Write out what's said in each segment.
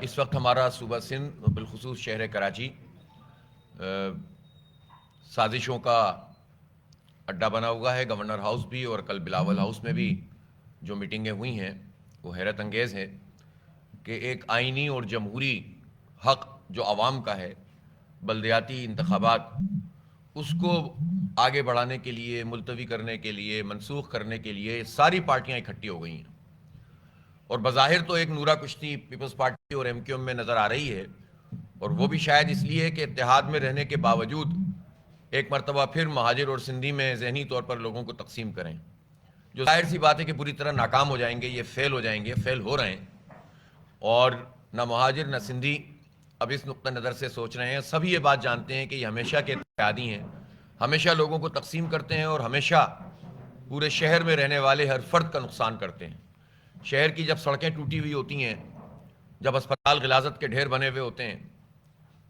اس وقت ہمارا صوبہ سندھ بالخصوص شہر کراچی سازشوں کا اڈا بنا ہوا ہے. گورنر ہاؤس بھی اور کل بلاول ہاؤس میں بھی جو میٹنگیں ہوئی ہیں وہ حیرت انگیز ہے کہ ایک آئینی اور جمہوری حق جو عوام کا ہے، بلدیاتی انتخابات، اس کو آگے بڑھانے کے لیے، ملتوی کرنے کے لیے، منسوخ کرنے کے لیے ساری پارٹیاں اکٹھی ہو گئی ہیں. اور بظاہر تو ایک نورا کشتی پیپلز پارٹی اور ایم کیو ایم میں نظر آ رہی ہے، اور وہ بھی شاید اس لیے کہ اتحاد میں رہنے کے باوجود ایک مرتبہ پھر مہاجر اور سندھی میں ذہنی طور پر لوگوں کو تقسیم کریں، جو ظاہر سی بات ہے کہ پوری طرح ناکام ہو جائیں گے. یہ فیل ہو جائیں گے، فیل ہو رہے ہیں. اور نہ مہاجر نہ سندھی اب اس نقطہ نظر سے سوچ رہے ہیں. سب یہ بات جانتے ہیں کہ یہ ہمیشہ کے اتحادی ہیں، ہمیشہ لوگوں کو تقسیم کرتے ہیں اور ہمیشہ پورے شہر میں رہنے والے ہر فرد کا نقصان کرتے ہیں. شہر کی جب سڑکیں ٹوٹی ہوئی ہوتی ہیں، جب اسپتال غلاظت کے ڈھیر بنے ہوئے ہوتے ہیں،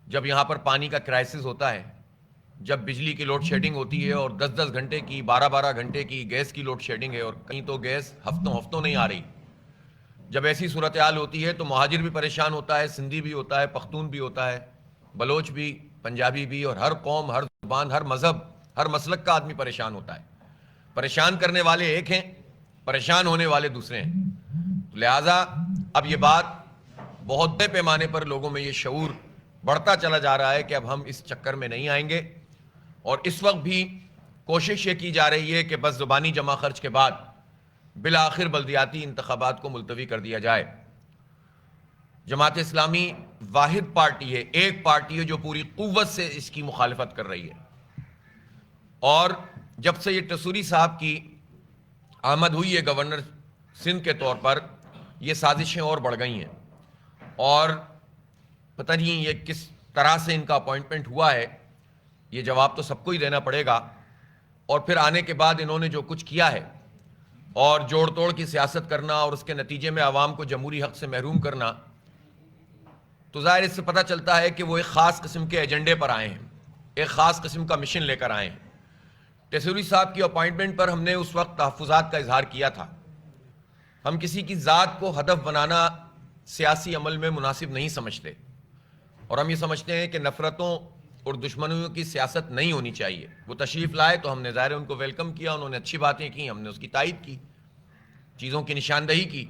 جب یہاں پر پانی کا کرائسس ہوتا ہے، جب بجلی کی لوڈ شیڈنگ ہوتی ہے اور 10-10 گھنٹے کی، 12-12 گھنٹے کی گیس کی لوڈ شیڈنگ ہے، اور کہیں تو گیس ہفتوں نہیں آ رہی، جب ایسی صورتحال ہوتی ہے تو مہاجر بھی پریشان ہوتا ہے، سندھی بھی ہوتا ہے، پختون بھی ہوتا ہے، بلوچ بھی، پنجابی بھی، اور ہر قوم، ہر زبان، ہر مذہب، ہر مسلک کا آدمی پریشان ہوتا ہے. پریشان کرنے والے ایک ہیں، پریشان ہونے والے دوسرے ہیں. لہٰذا اب یہ بات بہت بڑے پیمانے پر لوگوں میں یہ شعور بڑھتا چلا جا رہا ہے کہ اب ہم اس چکر میں نہیں آئیں گے. اور اس وقت بھی کوشش یہ کی جا رہی ہے کہ بس زبانی جمع خرچ کے بعد بالآخر بلدیاتی انتخابات کو ملتوی کر دیا جائے. جماعت اسلامی واحد پارٹی ہے، ایک پارٹی ہے جو پوری قوت سے اس کی مخالفت کر رہی ہے. اور جب سے یہ ٹسوری صاحب کی آمد ہوئی ہے گورنر سندھ کے طور پر، یہ سازشیں اور بڑھ گئی ہیں. اور پتہ نہیں یہ کس طرح سے ان کا اپوائنٹمنٹ ہوا ہے، یہ جواب تو سب کو ہی دینا پڑے گا. اور پھر آنے کے بعد انہوں نے جو کچھ کیا ہے اور جوڑ توڑ کی سیاست کرنا اور اس کے نتیجے میں عوام کو جمہوری حق سے محروم کرنا، تو ظاہر اس سے پتہ چلتا ہے کہ وہ ایک خاص قسم کے ایجنڈے پر آئے ہیں، ایک خاص قسم کا مشن لے کر آئے ہیں. ٹسوری صاحب کی اپوائنٹمنٹ پر ہم نے اس وقت تحفظات کا اظہار کیا تھا. ہم کسی کی ذات کو ہدف بنانا سیاسی عمل میں مناسب نہیں سمجھتے، اور ہم یہ سمجھتے ہیں کہ نفرتوں اور دشمنیوں کی سیاست نہیں ہونی چاہیے. وہ تشریف لائے تو ہم نے ظاہر ان کو ویلکم کیا، انہوں نے اچھی باتیں کی، ہم نے اس کی تائید کی، چیزوں کی نشاندہی کی.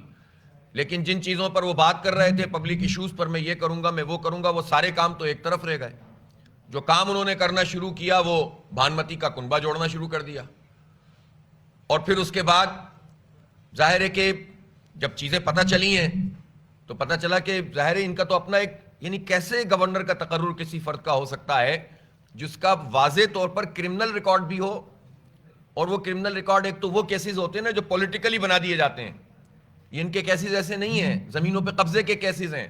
لیکن جن چیزوں پر وہ بات کر رہے تھے، پبلک ایشوز پر، میں یہ کروں گا، میں وہ کروں گا، وہ سارے کام تو ایک طرف رہ گئے. جو کام انہوں نے کرنا شروع کیا وہ بھانمتی کا کنبہ جوڑنا شروع کر دیا. اور پھر اس کے بعد ظاہر ہے کہ جب چیزیں پتہ چلی ہیں تو پتہ چلا کہ ظاہر ہے ان کا تو اپنا ایک، یعنی کیسے گورنر کا تقرر کسی فرد کا ہو سکتا ہے جس کا واضح طور پر کرمنل ریکارڈ بھی ہو. اور وہ کرمنل ریکارڈ ایک تو وہ کیسز ہوتے ہیں نا جو پولیٹیکلی بنا دیے جاتے ہیں، یہ ان کے کیسز ایسے نہیں ہیں، زمینوں پہ قبضے کے کیسز ہیں،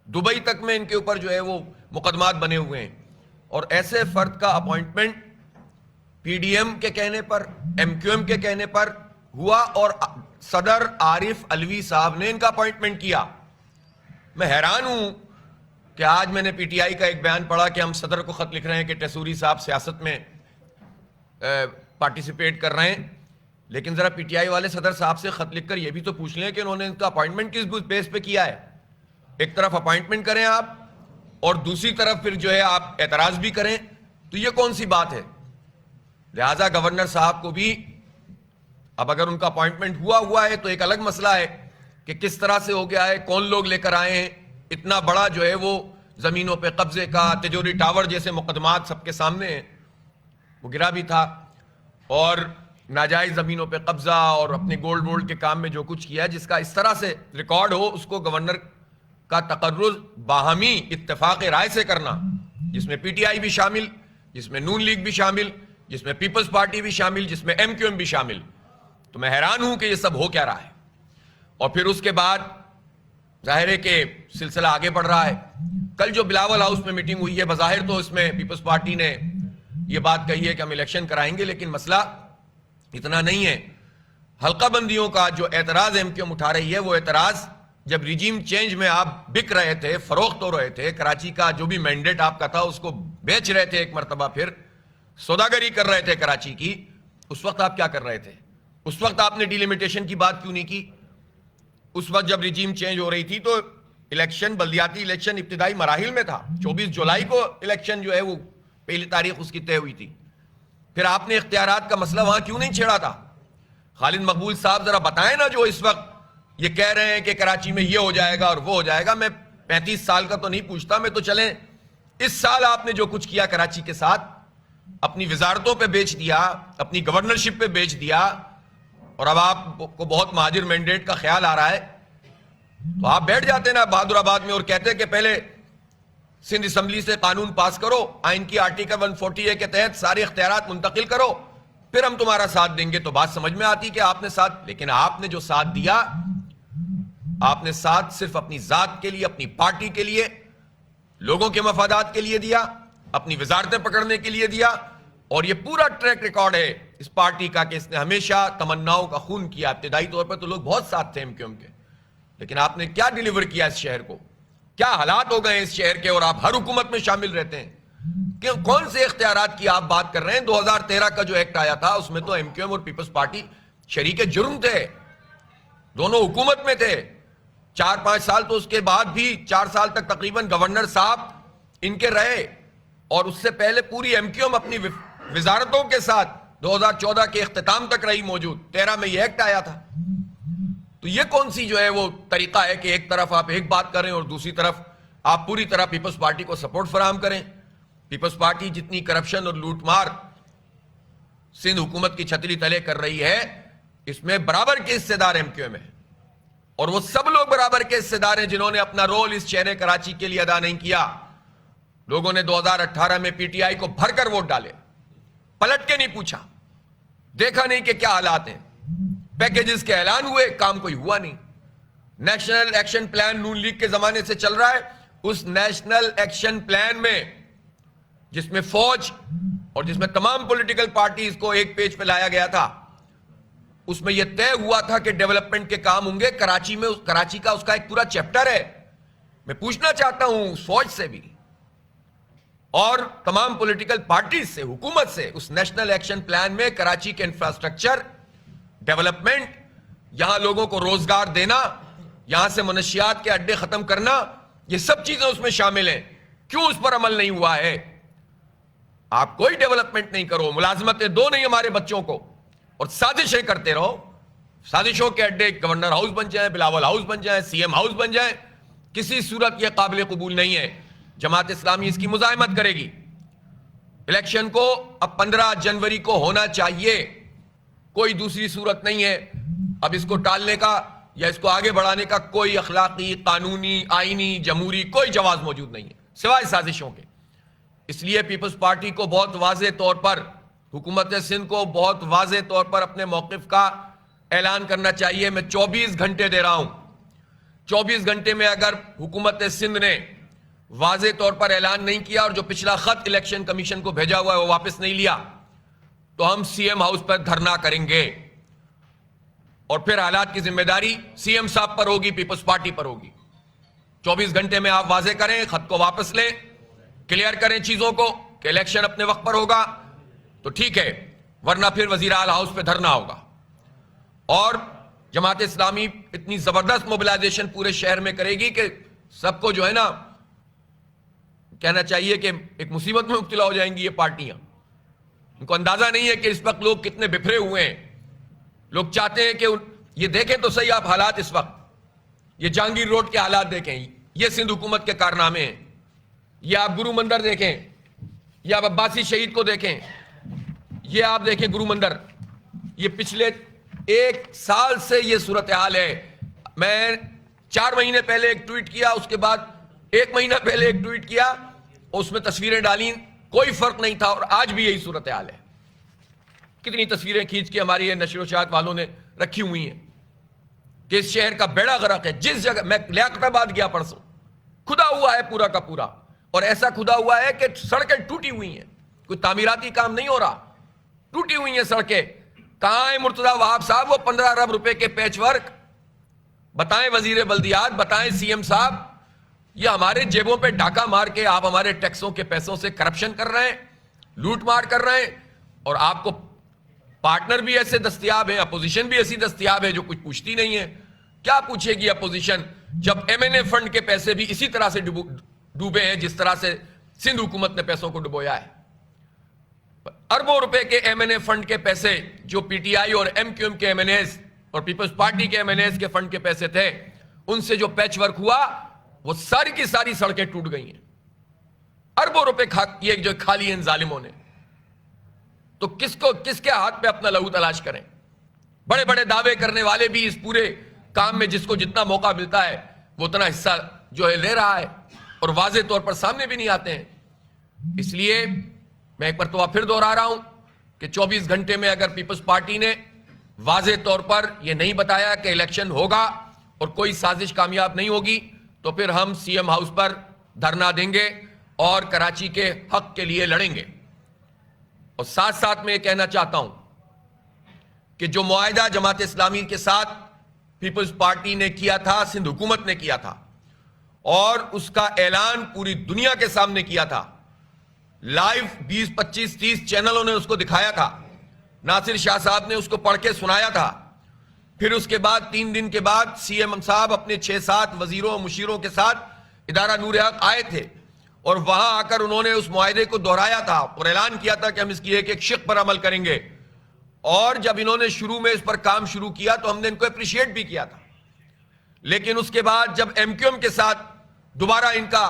دبئی تک میں ان کے اوپر جو ہے وہ مقدمات بنے ہوئے ہیں. اور ایسے فرد کا اپوائنٹمنٹ پی ڈی ایم کے کہنے پر، ایم کیو ایم کے کہنے پر ہوا، اور صدر عارف علوی صاحب نے ان کا اپوائنٹمنٹ کیا. میں حیران ہوں کہ آج میں نے پی ٹی آئی کا ایک بیان پڑھا کہ ہم صدر کو خط لکھ رہے ہیں کہ ٹسوری صاحب سیاست میں پارٹیسپیٹ کر رہے ہیں. لیکن ذرا پی ٹی آئی والے صدر صاحب سے خط لکھ کر یہ بھی تو پوچھ لیں کہ انہوں نے ان کا اپوائنٹمنٹ کس بیس پہ کیا ہے. ایک طرف اپوائنٹمنٹ کریں آپ اور دوسری طرف پھر جو ہے آپ اعتراض بھی کریں، تو یہ کون سی بات ہے؟ لہٰذا گورنر صاحب کو بھی اب اگر ان کا اپوائنٹمنٹ ہوا ہے تو ایک الگ مسئلہ ہے کہ کس طرح سے ہو گیا ہے، کون لوگ لے کر آئے ہیں. اتنا بڑا جو ہے وہ زمینوں پہ قبضے کا، تجوری ٹاور جیسے مقدمات سب کے سامنے ہیں، وہ گرا بھی تھا. اور ناجائز زمینوں پہ قبضہ اور اپنے گولڈ وولڈ کے کام میں جو کچھ کیا ہے، جس کا اس طرح سے ریکارڈ ہو، اس کو گورنر کا تقرر باہمی اتفاق رائے سے کرنا، جس میں پی ٹی آئی بھی شامل، جس میں نون لیگ بھی شامل، جس میں پیپلز پارٹی بھی شامل، جس میں ایم کیو ایم بھی شامل. تو میں حیران ہوں کہ یہ سب ہو کیا رہا ہے. اور پھر اس کے بعد ظاہر ہے کہ سلسلہ آگے بڑھ رہا ہے. کل جو بلاول ہاؤس میں میٹنگ ہوئی ہے، بظاہر تو اس میں پیپلز پارٹی نے یہ بات کہی ہے کہ ہم الیکشن کرائیں گے، لیکن مسئلہ اتنا نہیں ہے. حلقہ بندیوں کا جو اعتراض ایم کیو ایم اٹھا رہی ہے، وہ اعتراض جب رجیم چینج میں آپ بک رہے تھے، فروخت ہو رہے تھے، کراچی کا جو بھی مینڈیٹ آپ کا تھا اس کو بیچ رہے تھے، ایک مرتبہ پھر سوداگری کر رہے تھے کراچی کی، اس وقت آپ کیا کر رہے تھے؟ اس وقت آپ نے ڈیلیمیٹیشن کی بات کیوں نہیں کی؟ اس وقت جب رجیم چینج ہو رہی تھی تو الیکشن بلدیاتی الیکشن ابتدائی مراحل میں تھا. 24 جولائی کو الیکشن جو ہے وہ پہلی تاریخ اس کی طے ہوئی تھی. پھر آپ نے اختیارات کا مسئلہ وہاں کیوں نہیں چھیڑا تھا؟ خالد مقبول صاحب ذرا بتائیں نا, جو اس وقت یہ کہہ رہے ہیں کہ کراچی میں یہ ہو جائے گا اور وہ ہو جائے گا. میں 35 سال کا تو نہیں پوچھتا, میں تو چلیں اس سال آپ نے جو کچھ کیا کراچی کے ساتھ, اپنی وزارتوں پہ بیچ دیا, اپنی گورنرشپ پہ بیچ دیا, اور اب آپ کو بہت مہاجر مینڈیٹ کا خیال آ رہا ہے, تو آپ بیٹھ جاتے نا بہادر آباد میں اور کہتے کہ پہلے سندھ اسمبلی سے قانون پاس کرو, آئین کی آرٹیکل 140A کے تحت سارے اختیارات منتقل کرو, پھر ہم تمہارا ساتھ دیں گے. تو بات سمجھ میں آتی کہ آپ نے ساتھ, لیکن آپ نے جو ساتھ دیا, آپ نے ساتھ صرف اپنی ذات کے لیے, اپنی پارٹی کے لیے, لوگوں کے مفادات کے لیے دیا, اپنی وزارتیں پکڑنے کے لیے دیا. اور یہ پورا ٹریک ریکارڈ ہے اس پارٹی کا کہ اس نے ہمیشہ تمناؤں کا خون کیا. ابتدائی طور پر تو لوگ بہت ساتھ تھے MQM کے, لیکن آپ نے کیا ڈیلیور کیا اس شہر کو؟ کیا حالات ہو گئے اس شہر کے, اور آپ ہر حکومت میں شامل رہتے ہیں. کہ کون سے اختیارات کی آپ بات کر رہے ہیں؟ 2013 کا جو ایکٹ آیا تھا اس میں تو MQM اور پیپلز پارٹی شریک جرم تھے, دونوں حکومت میں تھے. 4-5 سال تو اس کے بعد بھی 4 سال تک تقریباً گورنر صاحب ان کے رہے, اور اس سے پہلے پوری MQM اپنی وزارتوں کے ساتھ 2014 کے اختتام تک رہی موجود. 13 میں یہ ایکٹ آیا تھا. تو یہ کون سی جو ہے وہ طریقہ ہے کہ ایک طرف آپ ایک بات کریں اور دوسری طرف آپ پوری طرح پیپلز پارٹی کو سپورٹ فراہم کریں؟ پیپلز پارٹی جتنی کرپشن اور لوٹ مار سندھ حکومت کی چھتری تلے کر رہی ہے, اس میں برابر کے حصے دار MQM ہے, اور وہ سب لوگ برابر کے حصے دار ہیں جنہوں نے اپنا رول اس شہر کراچی کے لیے ادا نہیں کیا. لوگوں نے 2018 میں PTI کو بھر کر ووٹ ڈالے, پلٹ کے نہیں پوچھا, دیکھا نہیں کہ کیا حالات ہیں. پیکیجز کے اعلان ہوئے, کام کوئی ہوا نہیں. نیشنل ایکشن پلان نون لیگ کے زمانے سے چل رہا ہے. اس نیشنل ایکشن پلان میں جس میں فوج اور جس میں تمام پولیٹیکل پارٹیز کو ایک پیج پہ لایا گیا تھا, اس میں یہ طے ہوا تھا کہ ڈیولپمنٹ کے کام ہوں گے کراچی میں. کراچی کا اس کا ایک پورا چیپٹر ہے. میں پوچھنا چاہتا ہوں اس فوج سے بھی اور تمام پولیٹیکل پارٹیز سے, حکومت سے, اس نیشنل ایکشن پلان میں کراچی کے انفراسٹرکچر, ڈیولپمنٹ, یہاں لوگوں کو روزگار دینا, یہاں سے منشیات کے اڈے ختم کرنا, یہ سب چیزیں اس میں شامل ہیں. کیوں اس پر عمل نہیں ہوا ہے؟ آپ کوئی ڈیولپمنٹ نہیں کرو, ملازمتیں دو نہیں ہمارے بچوں کو, اور سازشیں کرتے رہو. سازشوں کے اڈے گورنر ہاؤس بن جائیں, بلاول ہاؤس بن جائیں, CM ہاؤس بن جائیں. کسی صورت یہ قابل قبول نہیں ہے. جماعت اسلامی اس کی مزاحمت کرے گی. الیکشن کو اب 15 جنوری کو ہونا چاہیے, کوئی دوسری صورت نہیں ہے. اب اس کو ٹالنے کا یا اس کو آگے بڑھانے کا کوئی اخلاقی, قانونی, آئینی, جمہوری کوئی جواز موجود نہیں ہے سوائے سازشوں کے. اس لیے پیپلز پارٹی کو بہت واضح طور پر, حکومت سندھ کو بہت واضح طور پر اپنے موقف کا اعلان کرنا چاہیے. میں 24 گھنٹے دے رہا ہوں. 24 گھنٹے میں اگر حکومت سندھ نے واضح طور پر اعلان نہیں کیا اور جو پچھلا خط الیکشن کمیشن کو بھیجا ہوا ہے وہ واپس نہیں لیا, تو ہم CM ہاؤس پر دھرنا کریں گے. اور پھر حالات کی ذمہ داری CM صاحب پر ہوگی, پیپلز پارٹی پر ہوگی. 24 گھنٹے میں آپ واضح کریں, خط کو واپس لیں, کلیئر کریں چیزوں کو کہ الیکشن اپنے وقت پر ہوگا تو ٹھیک ہے, ورنہ پھر وزیر اعلی ہاؤس پہ دھرنا ہوگا. اور جماعت اسلامی اتنی زبردست موبلائزیشن پورے شہر میں کرے گی کہ سب کو جو ہے نا کہنا چاہیے کہ ایک مصیبت میں مبتلا ہو جائیں گی یہ پارٹیاں. ان کو اندازہ نہیں ہے کہ اس وقت لوگ کتنے بکھرے ہوئے ہیں. لوگ چاہتے ہیں کہ یہ دیکھیں تو صحیح آپ حالات اس وقت, یہ جہانگیر روڈ کے حالات دیکھیں, یہ سندھ حکومت کے کارنامے ہیں. یہ آپ گرو مندر دیکھیں, یہ آپ عباسی شہید کو دیکھیں, یہ آپ دیکھیں گرو مندر. یہ پچھلے 1 سال سے یہ صورتحال ہے. میں 4 مہینے پہلے ایک ٹویٹ کیا, اس کے بعد 1 مہینہ پہلے ایک ٹویٹ کیا, اس میں تصویریں ڈالیں, کوئی فرق نہیں تھا. اور آج بھی یہی صورتحال ہے. کتنی تصویریں کھینچ کے ہماری یہ نشر و اشاعت والوں نے رکھی ہوئی ہیں کہ اس شہر کا بیڑا غرق ہے. جس جگہ میں لیاقت آباد گیا پرسوں, کھدا ہوا ہے پورا کا پورا, اور ایسا کھدا ہوا ہے کہ سڑکیں ٹوٹی ہوئی ہیں, کوئی تعمیراتی کام نہیں ہو رہا, ٹوٹی ہوئی ہیں سڑکیں. کہاں ہے مرتضیٰ وہاب صاحب وہ 15 ارب روپے کے پیچ ورک؟ بتائیں وزیر بلدیات, بتائیں CM صاحب. یہ ہمارے جیبوں پہ ڈاکہ مار کے آپ ہمارے ٹیکسوں کے پیسوں سے کرپشن کر رہے ہیں, لوٹ مار کر رہے ہیں, اور آپ کو پارٹنر بھی ایسے دستیاب ہیں, اپوزیشن بھی ایسی دستیاب ہے جو کچھ پوچھتی نہیں ہے. کیا پوچھے گی اپوزیشن جب ایم این اے فنڈ کے پیسے بھی اسی طرح سے ڈوبے ہیں جس طرح سے سندھ حکومت نے پیسوں کو ڈبویا ہے. اربوں روپے کے ایم این اے فنڈ کے پیسے جو پی ٹی آئی اور ایم کیو ایم کے ایم این ایز اور پیپلز پارٹی کے ایم این ایز کے فنڈ کے پیسے تھے, ان سے جو پیچ ورک ہوا وہ ساری کی ساری سڑکیں ٹوٹ گئی ہیں. اربوں روپے یہ جو کھا لیے ان ظالموں نے, تو کس کے ہاتھ پہ اپنا لہو تلاش کریں. بڑے بڑے دعوے کرنے والے بھی اس پورے کام میں جس کو جتنا موقع ملتا ہے وہ اتنا حصہ جو ہے لے رہا ہے, اور واضح طور پر سامنے بھی نہیں آتے ہیں. اس لیے میں ایک مرتبہ پھر دوہرا رہا ہوں کہ 24 گھنٹے میں اگر پیپلز پارٹی نے واضح طور پر یہ نہیں بتایا کہ الیکشن ہوگا اور کوئی سازش کامیاب نہیں ہوگی, تو پھر ہم سی ایم ہاؤس پر دھرنا دیں گے اور کراچی کے حق کے لیے لڑیں گے. اور ساتھ ساتھ میں یہ کہنا چاہتا ہوں کہ جو معاہدہ جماعت اسلامی کے ساتھ پیپلز پارٹی نے کیا تھا, سندھ حکومت نے کیا تھا, اور اس کا اعلان پوری دنیا کے سامنے کیا تھا, لائیو 20 25 30 چینلوں نے اس کو دکھایا تھا, ناصر شاہ صاحب نے اس کو پڑھ کے سنایا تھا. پھر اس کے بعد 3 دن کے بعد سی ایم صاحب اپنے 6-7 وزیروں و مشیروں کے ساتھ ادارہ نور حق آئے تھے, اور وہاں آ کر انہوں نے اس معاہدے کو دہرایا تھا اور اعلان کیا تھا کہ ہم اس کی ایک ایک شق پر عمل کریں گے. اور جب انہوں نے شروع میں اس پر کام شروع کیا تو ہم نے ان کو اپریشیٹ بھی کیا تھا, لیکن اس کے بعد جب ایم کیو ایم کے ساتھ دوبارہ ان کا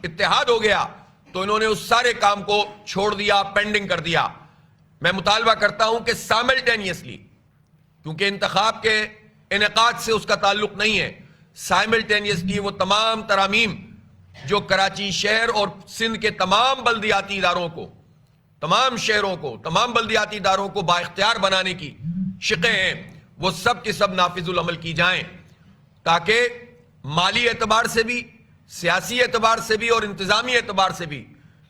اتحاد ہو گیا تو انہوں نے اس سارے کام کو چھوڑ دیا, پینڈنگ کر دیا. میں مطالبہ کرتا ہوں کہ سائملٹینیسلی, کیونکہ انتخاب کے انعقاد سے اس کا تعلق نہیں ہے, سائملٹینیسلی وہ تمام ترامیم جو کراچی شہر اور سندھ کے تمام بلدیاتی اداروں کو, تمام شہروں کو, تمام بلدیاتی اداروں کو بااختیار بنانے کی شقیں ہیں, وہ سب کے سب نافذ العمل کی جائیں, تاکہ مالی اعتبار سے بھی, سیاسی اعتبار سے بھی اور انتظامی اعتبار سے بھی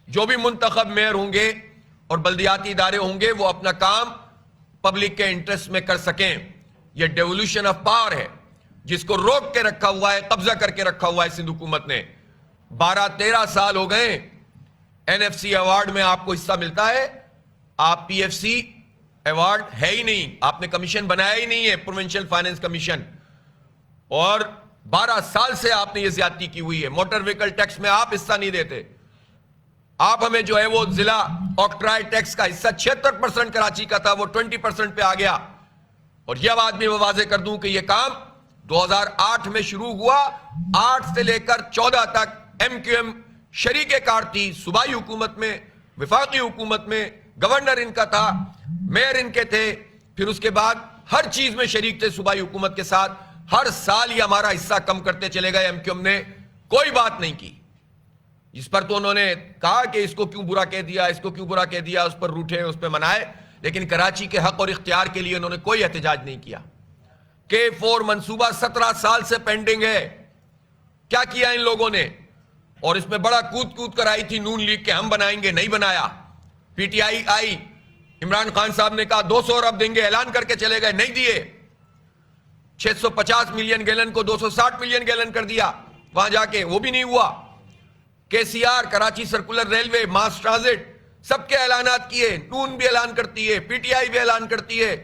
جو بھی منتخب میئر ہوں گے اور بلدیاتی ادارے ہوں گے وہ اپنا کام پبلک کے انٹرسٹ میں کر سکیں. یہ ڈیولوشن آف پاور ہے جس کو روک کے رکھا ہوا ہے, قبضہ کر کے رکھا ہوا ہے سندھ حکومت نے. 12-13 سال ہو گئے این ایف سی ایوارڈ میں آپ کو حصہ ملتا ہے, آپ پی ایف سی ایوارڈ ہے ہی نہیں, آپ نے کمیشن بنایا ہی نہیں ہے, پروونشل فائننس کمیشن, اور 12 سال سے آپ نے یہ زیادتی کی ہوئی ہے. موٹر وہیکل ٹیکس میں آپ حصہ نہیں دیتے, آپ ہمیں جو ہے وہ ضلع آکٹرائے ٹیکس کا حصہ 76% کراچی کا تھا, وہ 20% پہ آ گیا. اور یہ بات بھی میں واضح کر دوں کہ یہ کام 2008 میں شروع ہوا, 8 سے لے کر 14 تک ایم کیو ایم شریک کار تھی, صوبائی حکومت میں, وفاقی حکومت میں, گورنر ان کا تھا, میئر ان کے تھے, پھر اس کے بعد ہر چیز میں شریک تھے صوبائی حکومت کے ساتھ. ہر سال یہ ہمارا حصہ کم کرتے چلے گئے, ایم کیو ایم نے کوئی بات نہیں کی. اس پر تو انہوں نے کہا کہ اس کو کیوں برا کہہ دیا, اس کو کیوں برا کہہ دیا, اس پر روٹھے, اس پہ منائے, لیکن کراچی کے حق اور اختیار کے لیے انہوں نے کوئی احتجاج نہیں کیا. K4 منصوبہ 17 سال سے پینڈنگ ہے, کیا کیا ان لوگوں نے؟ اور اس میں بڑا کود کر آئی تھی نون لیگ کہ ہم بنائیں گے, نہیں بنایا. پی ٹی آئی آئی, عمران خان صاحب نے کہا 200 ارب دیں گے, اعلان کر کے چلے گئے, نہیں دیے. 650 ملین گیلن کو 260 ملین گیلن کر دیا وہاں جا کے, وہ بھی نہیں ہوا. K C R, Karachi circular railway, mass transit, سب کے اعلانات کیے, نون بھی اعلان کرتی ہے, پی ٹی آئی بھی اعلان کرتی ہے,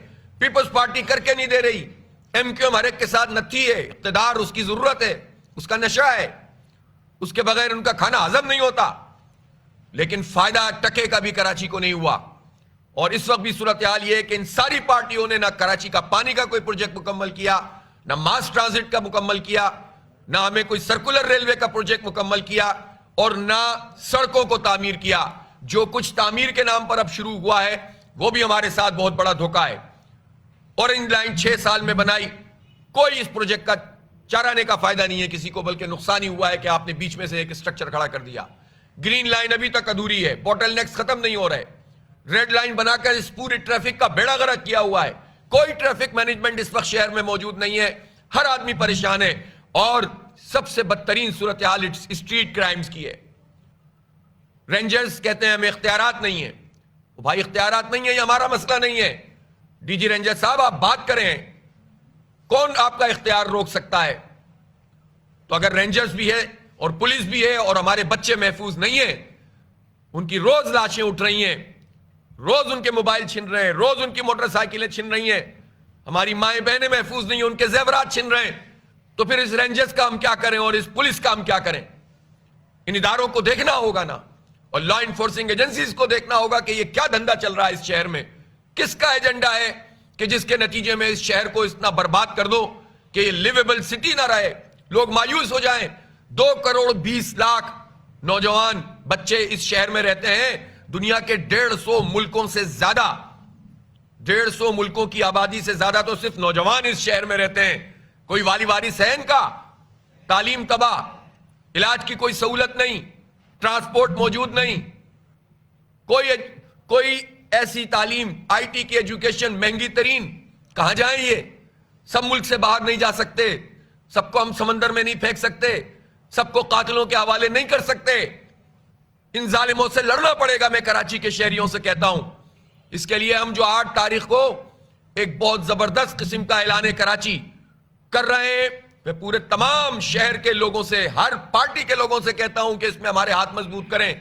پیپلز پارٹی کر کے نہیں دے رہی. ایم کیو ایم ہر ایک کے ساتھ نتھی ہے, اقتدار اس کی ضرورت ہے, اس کا نشہ ہے, اس کے بغیر ان کا کھانا ہضم نہیں ہوتا, لیکن فائدہ ٹکے کا بھی کراچی کو نہیں ہوا. اور اس وقت بھی صورتحال یہ ہے کہ ان ساری پارٹیوں نے نہ کراچی کا پانی کا کوئی پروجیکٹ مکمل کیا, نہ ماس ٹرانزٹ کا مکمل کیا, نہ ہمیں کوئی سرکولر ریلوے کا پروجیکٹ مکمل کیا, اور نہ سڑکوں کو تعمیر کیا. جو کچھ تعمیر کے نام پر اب شروع ہوا ہے وہ بھی ہمارے ساتھ بہت بڑا دھوکہ ہے. اورنج لائن 6 سال میں بنائی, کوئی اس پروجیکٹ کا چارانے کا فائدہ نہیں ہے کسی کو, بلکہ نقصان ہی ہوا ہے کہ آپ نے بیچ میں سے ایک اسٹرکچر کھڑا کر دیا. گرین لائن ابھی تک ادھوری ہے, بوٹل نیکس ختم نہیں ہو رہے, ریڈ لائن بنا کر اس پوری ٹریفک کا بیڑا غرق کیا ہوا ہے. کوئی ٹریفک مینجمنٹ اس وقت شہر میں موجود نہیں ہے, ہر آدمی پریشان ہے. اور سب سے بدترین صورتحال اسٹریٹ کرائمز کی ہے. رینجرز کہتے ہیں ہمیں اختیارات نہیں ہیں. بھائی اختیارات نہیں ہے, یہ ہمارا مسئلہ نہیں ہے. ڈی جی رینجر صاحب آپ بات کریں, کون آپ کا اختیار روک سکتا ہے؟ تو اگر رینجرز بھی ہے اور پولیس بھی ہے اور ہمارے بچے محفوظ نہیں ہیں, ان کی روز لاشیں اٹھ رہی ہیں, روز ان کے موبائل چھن رہے ہیں, روز ان کی موٹر سائیکلیں چھن رہی ہیں, ہماری مائیں بہنیں محفوظ نہیں ہیں, ان کے زیورات چھن رہے ہیں, تو پھر اس رینجرز کا ہم کیا کریں اور اس پولیس کا ہم کیا کریں؟ ان اداروں کو دیکھنا ہوگا نا، اور لا انفورسنگ ایجنسیز کو دیکھنا ہوگا کہ یہ کیا دھندا چل رہا ہے اس شہر میں، کس کا ایجنڈا ہے کہ جس کے نتیجے میں اس شہر کو اتنا برباد کر دو کہ یہ لیویبل سٹی نہ رہے، لوگ مایوس ہو جائیں۔ 2.20 کروڑ نوجوان بچے اس شہر میں رہتے ہیں، دنیا کے 150 ملکوں سے زیادہ، 150 ملکوں کی آبادی سے زیادہ تو صرف نوجوان اس شہر میں رہتے ہیں۔ کوئی والی وارث ہے ان کا؟ تعلیم تباہ، علاج کی کوئی سہولت نہیں، ٹرانسپورٹ موجود نہیں، کوئی ایسی تعلیم، آئی ٹی کی ایجوکیشن مہنگی ترین، کہاں جائیں یہ؟ سب ملک سے باہر نہیں جا سکتے، سب کو ہم سمندر میں نہیں پھینک سکتے، سب کو قاتلوں کے حوالے نہیں کر سکتے۔ ان ظالموں سے لڑنا پڑے گا، میں کراچی کے شہریوں سے کہتا ہوں۔ اس کے لیے ہم جو 8 تاریخ کو ایک بہت زبردست قسم کا اعلان کراچی کر رہے ہیں، میں پورے تمام شہر کے لوگوں سے، ہر پارٹی کے لوگوں سے کہتا ہوں کہ اس میں ہمارے ہاتھ مضبوط کریں۔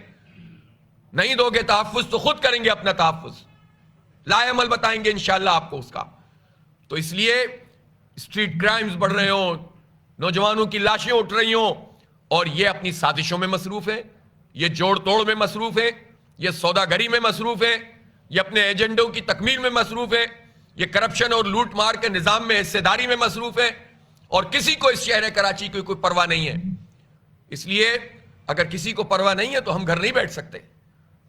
نہیں دو گے تحفظ تو خود کریں گے اپنا تحفظ، لائے عمل بتائیں گے انشاءاللہ آپ کو اس کا۔ تو اس لیے اسٹریٹ کرائمز بڑھ رہے ہوں، نوجوانوں کی لاشیں اٹھ رہی ہوں، اور یہ اپنی سازشوں میں مصروف ہیں، یہ جوڑ توڑ میں مصروف ہیں، یہ سوداگری میں مصروف ہیں، یہ اپنے ایجنڈوں کی تکمیل میں مصروف ہیں، یہ کرپشن اور لوٹ مار کے نظام میں حصے داری میں مصروف ہیں، اور کسی کو اس شہر کراچی کی کوئی پرواہ نہیں ہے۔ اس لیے اگر کسی کو پرواہ نہیں ہے تو ہم گھر نہیں بیٹھ سکتے۔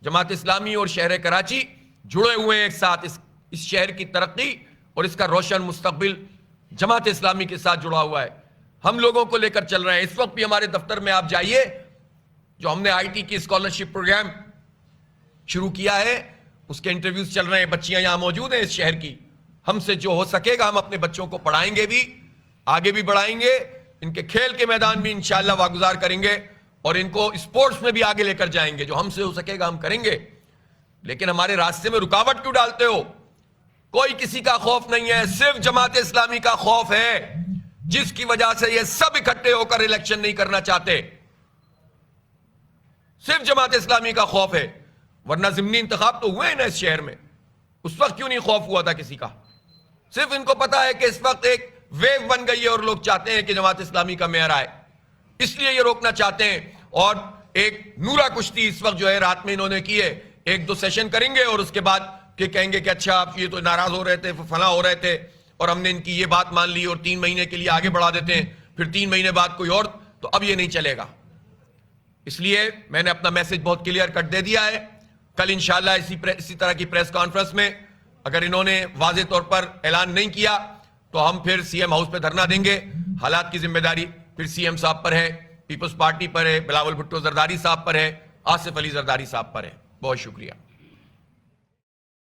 جماعت اسلامی اور شہر کراچی جڑے ہوئے ہیں ایک ساتھ، اس شہر کی ترقی اور اس کا روشن مستقبل جماعت اسلامی کے ساتھ جڑا ہوا ہے۔ ہم لوگوں کو لے کر چل رہے ہیں۔ اس وقت بھی ہمارے دفتر میں آپ جائیے، جو ہم نے آئی ٹی کی اسکالرشپ پروگرام شروع کیا ہے، اس کے انٹرویوز چل رہے ہیں، بچیاں یہاں موجود ہیں اس شہر کی۔ ہم سے جو ہو سکے گا ہم اپنے بچوں کو پڑھائیں گے بھی، آگے بھی بڑھائیں گے، ان کے کھیل کے میدان بھی انشاءاللہ واگزار کریں گے، اور ان کو اسپورٹس میں بھی آگے لے کر جائیں گے۔ جو ہم سے ہو سکے گا ہم کریں گے، لیکن ہمارے راستے میں رکاوٹ کیوں ڈالتے ہو؟ کوئی کسی کا خوف نہیں ہے، صرف جماعت اسلامی کا خوف ہے، جس کی وجہ سے یہ سب اکٹھے ہو کر الیکشن نہیں کرنا چاہتے۔ صرف جماعت اسلامی کا خوف ہے، ورنہ ضمنی انتخاب تو ہوئے ہیں نا اس شہر میں، اس وقت کیوں نہیں خوف ہوا تھا کسی کا؟ صرف ان کو پتا ہے کہ اس وقت ایک ویو بن گئی ہے اور لوگ چاہتے ہیں کہ جماعت اسلامی کا میئر آئے، اس لیے یہ روکنا چاہتے ہیں۔ اور ایک نورا کشتی اس وقت جو ہے رات میں انہوں نے کی ہے، 1-2 سیشن کریں گے اور اس کے بعد کہ کہیں گے کہ اچھا آپ یہ تو ناراض ہو رہے تھے، فلاں ہو رہے تھے، اور ہم نے ان کی یہ بات مان لی اور 3 مہینے کے لیے آگے بڑھا دیتے ہیں، پھر 3 مہینے بعد کوئی اور، تو اب یہ نہیں چلے گا۔ اس لیے میں نے اپنا میسج بہت کلیئر کٹ دے دیا ہے۔ کل انشاءاللہ اسی طرح کی پریس کانفرنس میں اگر انہوں نے واضح طور پر اعلان نہیں کیا تو ہم پھر سی ایم ہاؤس پہ دھرنا دیں گے۔ حالات کی ذمہ داری پھر سی ایم صاحب پر ہے، پیپلز پارٹی پر ہے، بلاول بھٹو زرداری صاحب پر ہے، آصف علی زرداری صاحب پر ہے۔ بہت شکریہ۔